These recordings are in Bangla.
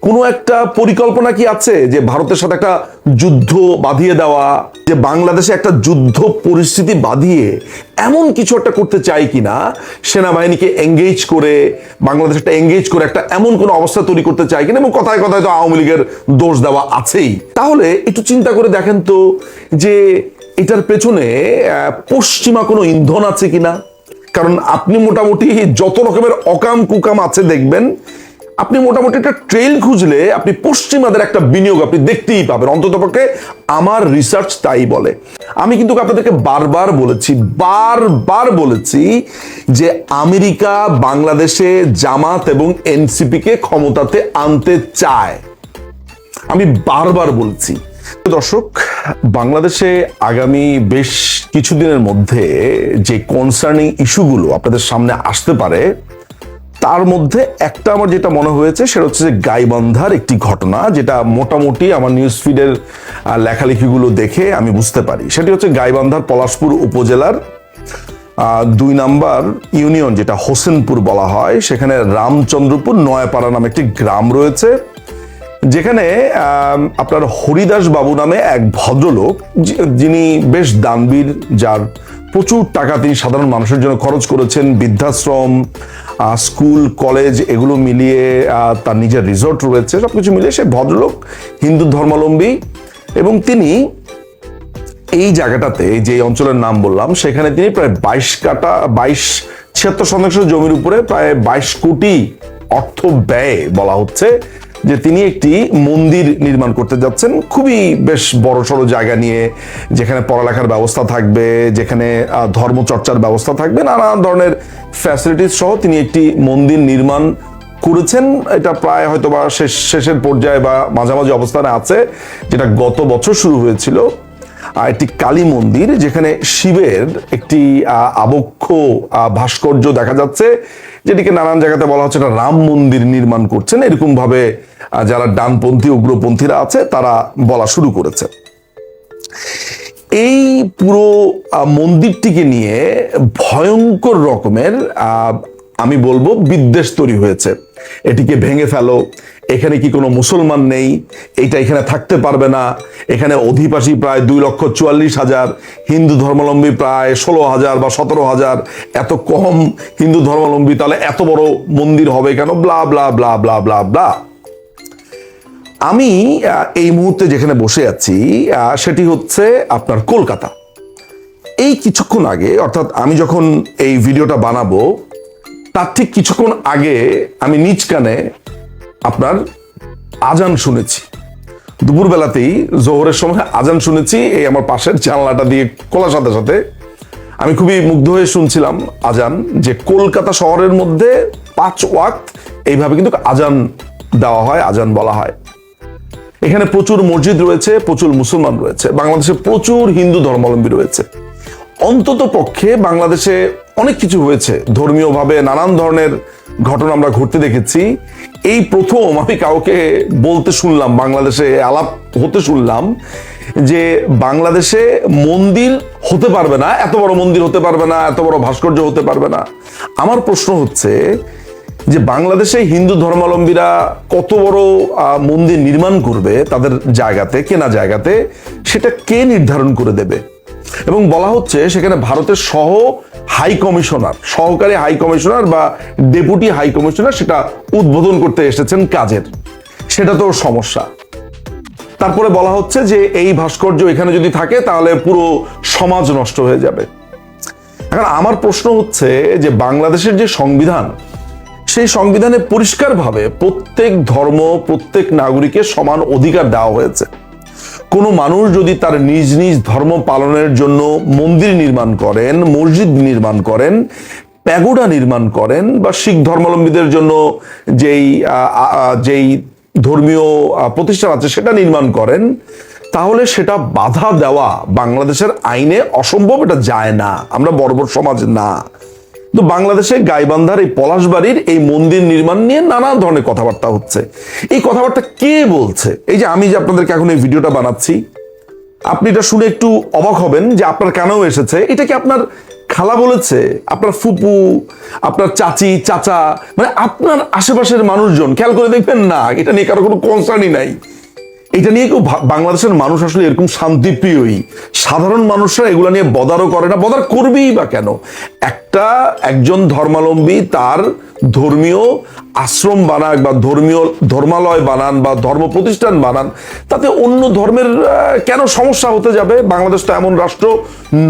কোনো একটা পরিকল্পনা কি আছে যে ভারতের সাথে একটা যুদ্ধ বাঁধিয়ে দেওয়া, যে বাংলাদেশে একটা যুদ্ধ পরিস্থিতি বাঁধিয়ে এমন কিছু একটা করতে চাই কিনা, সেনাবাহিনীকে এঙ্গেজ করে বাংলাদেশ একটা এঙ্গেজ করে একটা এমন কোনো অবস্থা তৈরি করতে চাই কিনা, এবং কথায় কথায় তো আওয়ামী লীগের দোষ দেওয়া আছেই। তাহলে একটু চিন্তা করে দেখেন তো যে এটার পেছনে পশ্চিমা কোনো ইন্ধন আছে কিনা। কারণ আপনি মোটামুটি যত রকমের অকাম কুকাম আছে দেখবেন, আপনি মোটামুটি একটা ট্রেল খুঁজলে আপনি পশ্চিমাদের একটা বিনিয়োগ আপনি দেখতেই পাবেন, অন্ততপক্ষে আমার রিসার্চ তাই বলে। আমি কিন্তু আপনাদেরকে বারবার বলেছি যে আমেরিকা বাংলাদেশে জামাত এবং এনসিপি কে ক্ষমতাতে আনতে চায়, আমি বারবার বলছি। দর্শক, বাংলাদেশে আগামী বেশ কিছুদিনের মধ্যে যে কনসার্নিং ইস্যুগুলো আপনাদের সামনে আসতে পারে, তার মধ্যে একটা আমার যেটা মনে হয়েছে সেটা হচ্ছে যে গাইবান্ধার একটি ঘটনা, যেটা মোটামুটি আমার নিউজ ফিডের লেখালেখিগুলো দেখে আমি বুঝতে পারি। সেটি হচ্ছে গাইবান্ধার পলাশপুর উপজেলার 2 নম্বর ইউনিয়ন, যেটা হোসেনপুর বলা হয়, সেখানে রামচন্দ্রপুর নয়াপাড়া নামে একটি গ্রাম রয়েছে, যেখানে আপনার হরিদাস বাবু নামে এক ভদ্রলোক, যিনি বেশ দানবীর, যার প্রচুর টাকা তিনি সাধারণ মানুষের জন্য খরচ করেছেন, বৃদ্ধাশ্রম, স্কুল, কলেজ এগুলো মিলিয়ে তার নিজের রিসর্ট রয়েছে, সবকিছু মিলিয়ে সে ভদ্রলোক হিন্দু ধর্মাবলম্বী। এবং তিনি এই জায়গাটাতে, যে অঞ্চলের নাম বললাম, সেখানে তিনি প্রায় 76% জমির উপরে প্রায় 22 কোটি অর্থ ব্যয় বলা হচ্ছে যে তিনি একটি মন্দির নির্মাণ করতে যাচ্ছেন, খুবই বেশ বড়সড় জায়গা নিয়ে, যেখানে পড়ালেখার ব্যবস্থা থাকবে, যেখানে ধর্মচর্চার ব্যবস্থা থাকবে, নানা ধরনের ফ্যাসিলিটিস সহ তিনি একটি মন্দির নির্মাণ করেছেন। এটা প্রায় হয়তোবা শেষের পর্যায়ে বা মাঝামাঝি অবস্থানে আছে, যেটা গত বছর শুরু হয়েছিল। একটি কালী মন্দির, যেখানে শিবের একটি আবক্ষ ভাস্কর্য দেখা যাচ্ছে, যেটিকে নানান জায়গাতে বলা হচ্ছে এটা রাম মন্দির নির্মাণ করছেন, এরকম ভাবে যারা ডানপন্থী উগ্রপন্থীরা আছে তারা বলা শুরু করেছে। এই পুরো মন্দিরটিকে নিয়ে ভয়ঙ্কর রকমের আমি বলবো বিদ্বেষ তৈরি হয়েছে। এটিকে ভেঙে ফেলো, এখানে কি কোনো মুসলমান নেই, এইটা এখানে থাকতে পারবে না, এখানে অধিবাসী প্রায় 2,44,000, হিন্দু ধর্মাবলম্বী প্রায় 16,000 বা 17,000, এত কম হিন্দু ধর্মাবলম্বী, তাহলে এত বড় মন্দির হবে কেন, ব্লা ব্লা ব্লা ব্লা ব্লা ব্লা। আমি এই মুহূর্তে যেখানে বসে আছি সেটি হচ্ছে আপনার কলকাতা। এই কিছুক্ষণ আগে, অর্থাৎ আমি যখন এই ভিডিওটা বানাবো তার ঠিক কিছুক্ষণ আগে আমি নিজ কানে আপনার আজান শুনেছি। দুপুরবেলাতেই জোহরের সময় আজান শুনেছি, এই আমার পাশের জানলাটা দিয়ে খোলার সাথে সাথে আমি খুবই মুগ্ধ হয়ে শুনছিলাম আজান, যে কলকাতা শহরের মধ্যে 5 ওয়াক্ত এইভাবে কিন্তু আজান দেওয়া হয়, আজান বলা হয়। এখানে প্রচুর মসজিদ রয়েছে, প্রচুর মুসলমান রয়েছে, বাংলাদেশে প্রচুর হিন্দু ধর্মাবলম্বী রয়েছে। অন্তত পক্ষে বাংলাদেশে অনেক কিছু হয়েছে ধর্মীয়ভাবে, নানান ধরনের ঘটনা আমরা ঘটতে দেখেছি। এই প্রথম আমি কাউকে বলতে শুনলাম, বাংলাদেশে আলাপ হতে শুনলাম যে বাংলাদেশে মন্দির হতে পারবে না, এত বড় মন্দির হতে পারবে না, এত বড় ভাস্কর্য হতে পারবে না। আমার প্রশ্ন হচ্ছে যে বাংলাদেশে হিন্দু ধর্মাবলম্বীরা কত বড় মন্দির নির্মাণ করবে তাদের জায়গাতে, কেনা জায়গাতে, সেটা কে নির্ধারণ করে দেবে? এবং বলা হচ্ছে সেখানে ভারতের সহকারী হাই কমিশনার বা ডেপুটি হাই কমিশনার সেটা উদ্বোধন করতে এসেছেন কাজের, সেটা তো সমস্যা। তারপরে বলা হচ্ছে যে এই ভাস্কর্য এখানে যদি থাকে তাহলে পুরো সমাজ নষ্ট হয়ে যাবে। এখন আমার প্রশ্ন হচ্ছে যে বাংলাদেশের যে সংবিধান, সেই সংবিধানে পরিষ্কারভাবে প্রত্যেক ধর্ম, প্রত্যেক নাগরিকের সমান অধিকার দেওয়া হয়েছে। কোনো মানুষ যদি তার নিজ নিজ ধর্ম পালনের জন্য মন্দির নির্মাণ করেন, মসজিদ নির্মাণ করেন, প্যাগোডা নির্মাণ করেন, বা শিখ ধর্মাবলম্বীদের জন্য যেই ধর্মীয় প্রতিষ্ঠান আছে সেটা নির্মাণ করেন, তাহলে সেটা বাধা দেওয়া বাংলাদেশের আইনে অসম্ভব, এটা যায় না, আমরা বর্বর সমাজ না। তো বাংলাদেশে গাইবান্ধার এই পলাশবাড়ির এই মন্দির নির্মাণ নিয়ে নানা ধরনের কথাবার্তা হচ্ছে। এই কথাবার্তা কে বলছে? এই যে আমি যে আপনাদেরকে এখন এই ভিডিওটা বানাচ্ছি, আপনি এটা শুনে একটু অবাক হবেন যে আপনার কেন এসেছে। এটা কি আপনার খালা বলেছে, আপনার ফুপু, আপনার চাচি, চাচা, মানে আপনার আশেপাশের মানুষজন, খেয়াল করে দেখবেন না, এটা নিয়ে কারো কোনো কনসার্নই নাই। এটা নিয়ে কেউ, বাংলাদেশের মানুষ আসলে এরকম শান্তিপ্রিয়ই, সাধারণ মানুষরা এগুলা নিয়ে বদারও করে না, বদার করবেই বা কেন? একজন ধর্মাবলম্বী তার ধর্মীয় আশ্রম বানাক বা ধর্মালয় বানান বা ধর্ম প্রতিষ্ঠান বানান, তাতে অন্য ধর্মের কেন সমস্যা হতে যাবে? বাংলাদেশ তো এমন রাষ্ট্র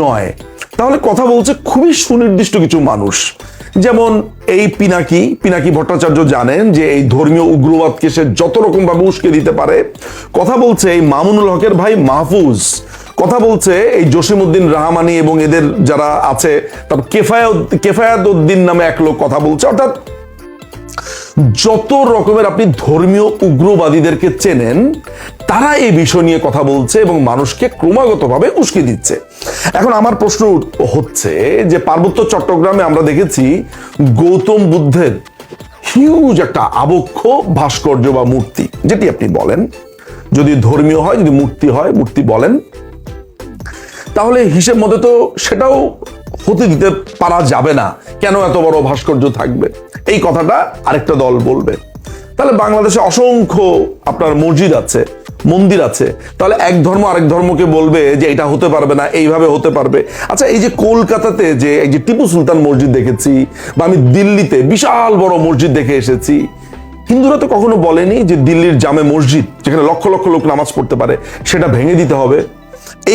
নয়। তাহলে কথা বলছে খুবই সুনির্দিষ্ট কিছু মানুষ, যেমন এই পিনাকি ভট্টাচার্য জানেন যে এই ধর্মীয় উগ্রবাদকে সে যত রকম ভাবে উস্কে দিতে পারে। কথা বলছে এই মামুনুল হকের ভাই মাহফুজ, কথা বলছে এই জসিমউদ্দিন রাহমানি এবং এদের যারা আছে, তারপর কেফায়াত উদ্দিন নামে এক লোক কথা বলছে। অর্থাৎ যত রকমের আপনি ধর্মীয় উগ্রবাদীদেরকে চেনেন, তারা এই বিষয় নিয়ে কথা বলছে এবং মানুষকে ক্রমাগতভাবে উস্কে দিচ্ছে। এখন আমার প্রশ্ন হচ্ছে যে পার্বত্য চট্টগ্রামে আমরা দেখেছি গৌতম বুদ্ধের হিউজ একটা আবক্ষ ভাস্কর্য বা মূর্তি, যেটি আপনি বলেন, যদি ধর্মীয় হয়, যদি মূর্তি হয়, মূর্তি বলেন, তাহলে হিসেব মতে তো সেটাও হতে দিতে পারা যাবে না। কেন এত বড় ভাস্কর্য থাকবে, এই কথাটা আরেকটা দল বলবে। তাহলে বাংলাদেশে অসংখ্য আপনার মসজিদ আছে, মন্দির আছে, তাহলে এক ধর্ম আরেক ধর্মকে বলবে যে এটা হতে পারবে না, এইভাবে হতে পারবে। আচ্ছা, এই যে কলকাতাতে যে এই যে টিপু সুলতান মসজিদ দেখেছি, বা আমি দিল্লিতে বিশাল বড় মসজিদ দেখে এসেছি, হিন্দুরা তো কখনো বলেনি যে দিল্লির জামে মসজিদ, যেখানে লক্ষ লক্ষ লোক নামাজ পড়তে পারে, সেটা ভেঙে দিতে হবে।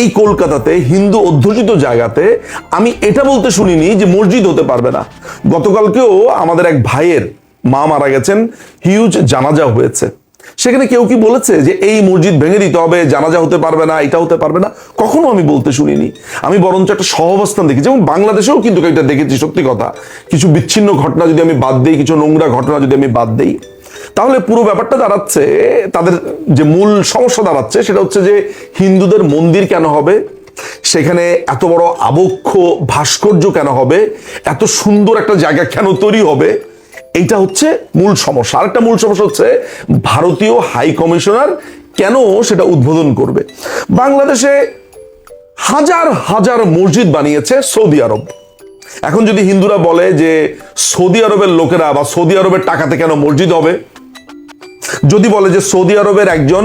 এই কলকাতাতে হিন্দু অধ্যুষিত জায়গাতে আমি এটা বলতে শুনিনি যে মসজিদ হতে পারবে না। গতকালকেও আমাদের এক ভাইয়ের মা মারা গেছেন, হিউজ জানাজা হয়েছে, সেখানে কেউ কি বলেছে যে এই মসজিদ ভেঙে দিতে হবে, জানাজা হতে পারবে না, এটা হতে পারবে না? কখনো আমি বলতে শুনিনি। আমি বরঞ্চ একটা সহাবস্থান দেখি, যেমন বাংলাদেশেও কিন্তু এটা দেখেছি। সত্যি কথা, কিছু বিচ্ছিন্ন ঘটনা যদি আমি বাদ দিই, কিছু নোংরা ঘটনা যদি আমি বাদ দিই, তাহলে পুরো ব্যাপারটা দাঁড়াচ্ছে, তাদের যে মূল সমস্যা দাঁড়াচ্ছে সেটা হচ্ছে যে হিন্দুদের মন্দির কেন হবে, সেখানে এত বড় আবক্ষ ভাস্কর্য কেন হবে, এত সুন্দর একটা জায়গা কেন তৈরি হবে, এইটা হচ্ছে মূল সমস্যা। আরেকটা মূল সমস্যা হচ্ছে ভারতীয় হাই কমিশনার কেন সেটা উদ্বোধন করবে। বাংলাদেশে হাজার হাজার মসজিদ বানিয়েছে সৌদি আরব। এখন যদি হিন্দুরা বলে যে সৌদি আরবের লোকেরা বা সৌদি আরবের টাকাতে কেন মসজিদ হবে, যদি বলে যে সৌদি আরবের একজন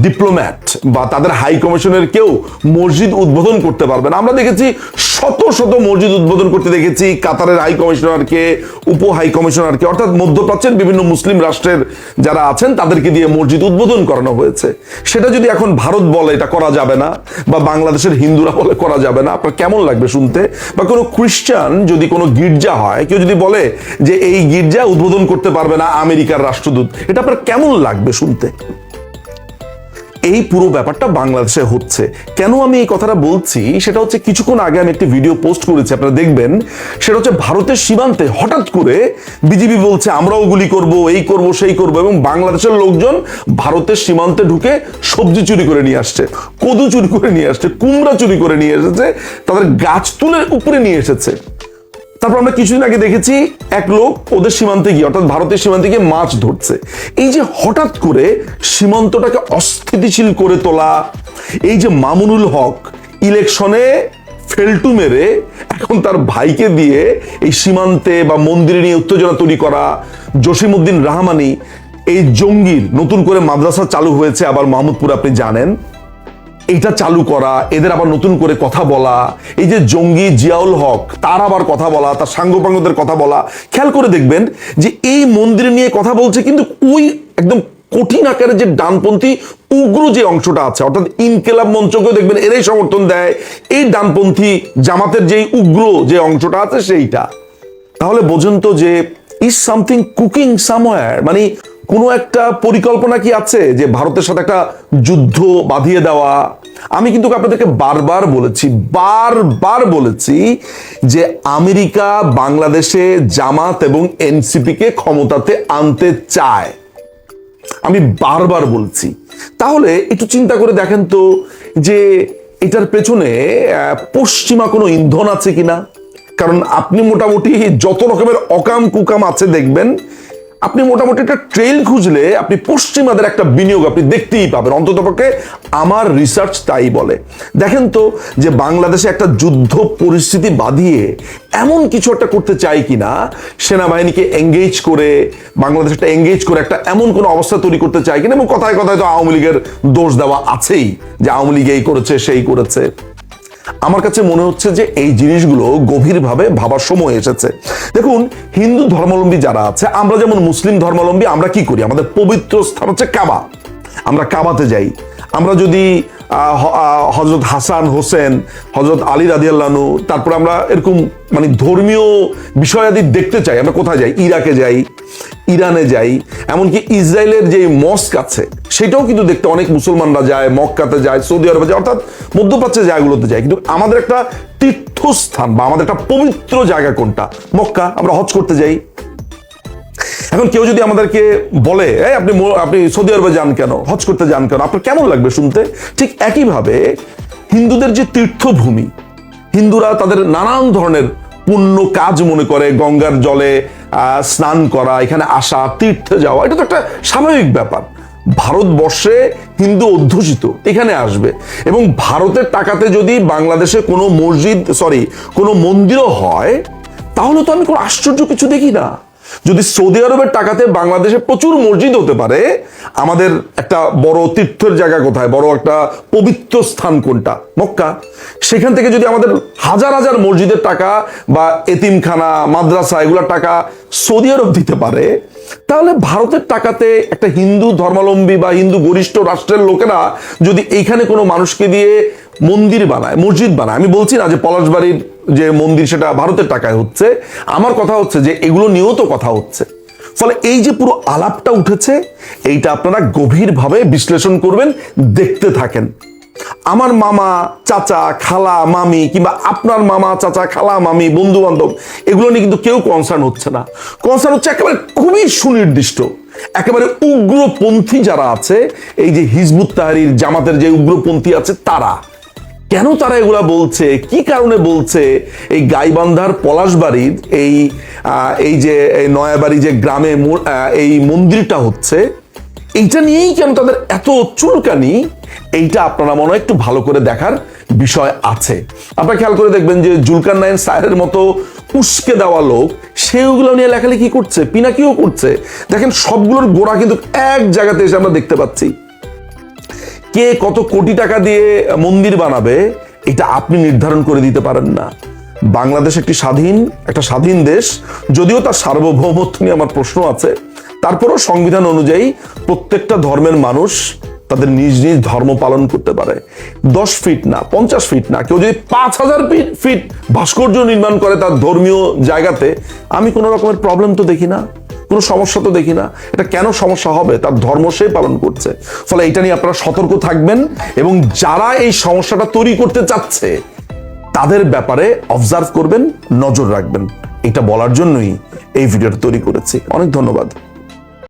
ডিপ্লোম্যাট বা তাদের হাই কমিশনের কেউ মসজিদ উদ্বোধন করতে পারবে না। আমরা দেখেছি শত শত মসজিদ উদ্বোধন করতে দেখেছি কাতারের হাই কমিশনারকে, উপ হাই কমিশনারকে, অর্থাৎ মধ্যপ্রাচ্যের বিভিন্ন মুসলিম রাষ্ট্রের যারা আছেন তাদেরকে দিয়ে মসজিদ উদ্বোধন করানো হয়েছে। সেটা যদি এখন ভারত বলে এটা করা যাবে না, বা বাংলাদেশের হিন্দুরা বলে করা যাবে না, আপনার কেমন লাগবে শুনতে? বা কোনো খ্রিস্টান যদি কোনো গির্জা হয়, কেউ যদি বলে যে এই গির্জা উদ্বোধন করতে পারবে না আমেরিকার রাষ্ট্রদূত, এটা আপনার কেমন লাগবে শুনতে? এই পুরো ব্যাপারটা বাংলাদেশে হচ্ছে। কেন আমি এই কথাটা বলছি সেটা হচ্ছে, কিছুক্ষণ আগে আমি একটি ভিডিও পোস্ট করেছি, আপনারা দেখবেন। সেটা হচ্ছে ভারতের সীমান্তে হঠাৎ করে বিজেপি বলছে আমরাও গুলি করব, এই করব, সেই করব, এবং বাংলাদেশের লোকজন ভারতের সীমান্তে ঢুকে সবজি চুরি করে নিয়ে আসছে, কদু চুরি করে নিয়ে আসছে, কুমড়া চুরি করে নিয়ে এসেছে, তাদের গাছ তুলে উপরে নিয়ে এসেছে। তারপর আমরা কিছুদিন আগে দেখেছি এক লোক ওদের সীমান্তে গিয়ে, অর্থাৎ ভারতের সীমান্তে গিয়ে মাছ ধরছে। এই যে হঠাৎ করে সীমান্তটাকে অস্থিতিশীল করে তোলা, এই যে মামুনুল হক ইলেকশনে ফেলটু মেরে এখন তার ভাইকে দিয়ে এই সীমান্তে বা মন্দিরে নিয়ে উত্তেজনা তৈরি করা, জসিমউদ্দিন রাহমানি এই জঙ্গির নতুন করে মাদ্রাসা চালু হয়েছে আবার মাহমুদপুর, আপনি জানেন, এইটা চালু করা, এদের আবার নতুন করে কথা বলা, এই যে জঙ্গি জিয়াউল হক তার আবার কথা বলা, তার সাঙ্গপাঙ্গদের কথা বলা, খেয়াল করে দেখবেন যে এই মন্দির নিয়ে কথা বলছে, কিন্তু ওই একদম কঠিন আকারে যে ডানপন্থী উগ্র যে অংশটা আছে, অর্থাৎ ইনকেলাব মঞ্চকেও দেখবেন এরাই সমর্থন দেয়, এই ডানপন্থী জামাতের যেই উগ্র যে অংশটা আছে সেইটা। তাহলে বোঝেন তো যে ইজ সামথিং কুকিং সামওয়্যার, মানে কোনো একটা পরিকল্পনা কি আছে যে ভারতের সাথে একটা যুদ্ধ বাঁধিয়ে দেওয়া। আমি কিন্তু আপনাদেরকে বারবার বলেছি যে আমেরিকা বাংলাদেশে জামাত এবং এনসিপি কে ক্ষমতাতে আনতে চায়, আমি বারবার বলছি। তাহলে একটু চিন্তা করে দেখেন তো যে এটার পেছনে পশ্চিমা কোনো ইন্ধন আছে কিনা। কারণ আপনি মোটামুটি যত রকমের অকাম কুকাম আছে দেখবেন, আপনি মোটামুটি একটা ট্রেল খুঁজলে আপনি পশ্চিমাদের একটা বিনিয়োগ আপনি দেখতেই পাবেন, অন্ততপক্ষে আমার রিসার্চ তাই বলে। দেখেন তো যে বাংলাদেশে একটা যুদ্ধ পরিস্থিতি বাঁধিয়ে এমন কিছু একটা করতে চাই কিনা, সেনাবাহিনীকে এঙ্গেজ করে বাংলাদেশ একটা এঙ্গেজ করে একটা এমন কোনো অবস্থা তৈরি করতে চাই কিনা। এবং কথায় কথায় তো আওয়ামী লীগের দোষ দেওয়া আছেই, যে আওয়ামী লীগ এই করেছে সেই করেছে। আমার কাছে মনে হচ্ছে যে এই জিনিসগুলো গভীরভাবে ভাবার সময় এসেছে। দেখুন, হিন্দু ধর্মাবলম্বী যারা আছে, আমরা যেমন মুসলিম ধর্মাবলম্বী, আমরা কি করি, আমাদের পবিত্র স্থান হচ্ছে কাবা, আমরা কাবাতে যাই। আমরা যদি হযরত হাসান হোসেন, হযরত আলী রাদিয়াল্লাহু আনহু, তারপর আমরা এরকম মানে ধর্মীয় বিষয়াদি দেখতে চাই, আমরা কোথায় যাই, ইরাকে যাই, ইরানে যাই, এমনকি ইসরায়েলের যে মস্ক আছে সেটাও কিন্তু দেখতে অনেক মুসলমানরা যায়, মক্কাতে যায়, সৌদি আরবে যায়, অর্থাৎ মধ্যপ্রাচ্যের জায়গাগুলোতে যায়। কিন্তু আমাদের একটা তীর্থস্থান বা আমাদের একটা পবিত্র জায়গা কোনটা? মক্কা। আমরা হজ করতে যাই। এখন কেউ যদি আমাদেরকে বলে আপনি সৌদি আরবে যান কেন, হজ করতে যান কেন, আপনার কেমন লাগবে শুনতে? ঠিক একইভাবে হিন্দুদের যে তীর্থভূমি, হিন্দুরা তাদের নানান ধরনের পুণ্য কাজ মনে করে, গঙ্গার জলে স্নান করা, এখানে আসা, তীর্থে যাওয়া, এটা তো একটা স্বাভাবিক ব্যাপার। ভারতবর্ষে হিন্দু অধ্যুষিত, এখানে আসবে, এবং ভারতের টাকাতে যদি বাংলাদেশে কোনো কোনো মন্দিরও হয়, তাহলে তো আমি কোনো আশ্চর্য কিছু দেখি না। যদি সৌদি আরবের টাকাতে বাংলাদেশে প্রচুর মসজিদ হতে পারে, আমাদের একটা বড় তীর্থের জায়গা কোথায়, বড় একটা পবিত্র স্থান কোনটা? মক্কা। সেখান থেকে যদি আমাদের হাজার হাজার মসজিদের টাকা বা এতিমখানা, মাদ্রাসা, এগুলোর টাকা সৌদি আরব দিতে পারে, তাহলে ভারতের টাকাতে একটা হিন্দু ধর্মাবলম্বী বা হিন্দু গরিষ্ঠ রাষ্ট্রের লোকেরা যদি এইখানে কোনো মানুষকে দিয়ে মন্দির বানায়, মসজিদ বানায়, আমি বলছি না যে পলাশবাড়ির যে মন্দির সেটা ভারতের টাকায় হচ্ছে, আমার কথা হচ্ছে যে এগুলো নিয়েও তো কথা হচ্ছে। ফলে এই যে পুরো আলাপটা উঠেছে, এইটা আপনারা গভীরভাবে বিশ্লেষণ করবেন, দেখতে থাকেন। আমার মামা, চাচা, খালা, মামি, কিংবা আপনার মামা, চাচা, খালা, মামি, বন্ধু বান্ধব, এগুলো নিয়ে কিন্তু কেউ কনসার্ন হচ্ছে না। কনসার্ন হচ্ছে একেবারে খুবই সুনির্দিষ্ট, একেবারে উগ্রপন্থী যারা আছে, এই যে হিজবুত তাহরির, জামাতের যে উগ্রপন্থী আছে, তারা কেন তারা এগুলা বলছে, কি কারণে বলছে, এই গাইবান্ধার পলাশবাড়ির এই যে নয়াবাড়ি যে গ্রামে এই মন্দিরটা হচ্ছে, এইটা নিয়েই কেন তাদের এত চুলকানি, এইটা আপনারা মনে হয় একটু ভালো করে দেখার বিষয় আছে। আপনারা খেয়াল করে দেখবেন যে জুলকারনাইন সায়েরের মতো উস্কে দেওয়া লোক, সেগুলো নিয়ে লেখালেখি করছে, পিনাকিও করছে। দেখেন, সবগুলোর গোড়া কিন্তু এক জায়গাতে এসে আমরা দেখতে পাচ্ছি। কে কত কোটি টাকা দিয়ে মন্দির বানাবে, এটা আপনি নির্ধারণ করে দিতে পারেন না। বাংলাদেশ একটা স্বাধীন দেশ, যদিও তার সার্বভৌমত্ব নিয়ে আমার প্রশ্ন আছে, তারপরও সংবিধান অনুযায়ী প্রত্যেকটা ধর্মের মানুষ তাদের নিজ নিজ ধর্ম পালন করতে পারে। 10 ফিট না, 50 ফিট না, কেউ যদি 5000 ফিট ভাস্কর্য নির্মাণ করে তার ধর্মীয় জায়গাতে, আমি কোনো রকমের প্রবলেম তো দেখি না, কোনো সমস্যা তো দেখি না। এটা কেন সমস্যা হবে? তার ধর্ম সে পালন করছে। ফলে এটা নিয়ে আপনারা সতর্ক থাকবেন, এবং যারা এই সমস্যাটা তৈরি করতে চাচ্ছে তাদের ব্যাপারে অবজার্ভ করবেন, নজর রাখবেন। এটা বলার জন্যই এই ভিডিওটা তৈরি করেছি। অনেক ধন্যবাদ।